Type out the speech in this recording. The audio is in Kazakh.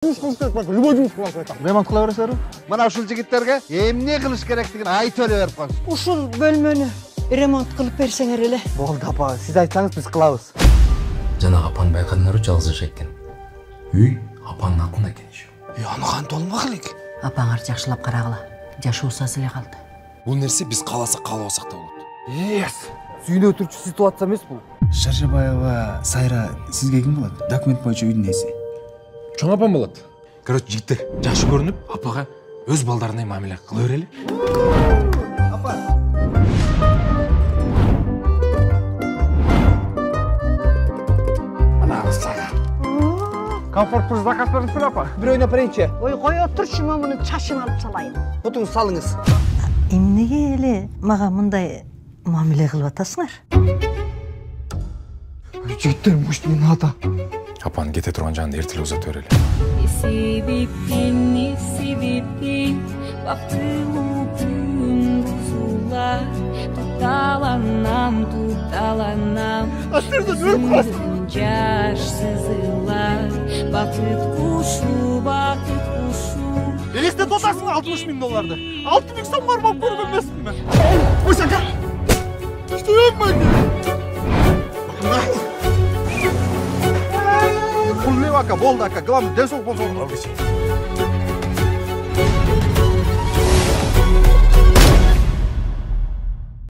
Любой жұмыс қыласың айтам. Ремонт қыла бересіздер? Мына ушул жигиттерге эмне кылыш керектигин айтып эле берип коюңуз. Ушул бөлмөнү ремонт кылып берсеңер эле. Болды апа, сиз айтсаңыз біз қылабыз. Жана апаны байкадыңарбы, жалгыз жашайт экен. Үй апанын атында экен иши. Аны кантип алмак элек? Апаңар жакшылап карагыла. Жашоосу аз эле калды. Бул нерсе биз кааласак каалабасак да болот. Сүйүнө өтүрчү ситуация эмес бул. Шаршабаева Сайра сизге ким болот? Документ боюнча үйдүн ээси. Чоң апам болот. Короче, жигиттер, жакшы көрүнүп, апага өз балдарындай мамиле кыла берели. Апа. Ана сага. Комфорт заказ бериңиз беле апа? Бирөөнү апарайынчы. Ой, кой отурчу, мен мунун чачын алып салайын. Отуңуз салыңыз. Эмнеге эле мага мындай мамиле кылып атасыңар? Жигиттер, муш менин ата. Апаны кете турган жанды эртелеп узата берели. Ne sebepten baktığım gün buzula tutalanam Yaş sızılar batıp kuşu Elesте тотасың $60.000. 6.000 сом бармап көрүп эмесмин мен. Ой, сака. Что yapmayın? Пулмеп ака, болду ака, главное ден соолук болсо.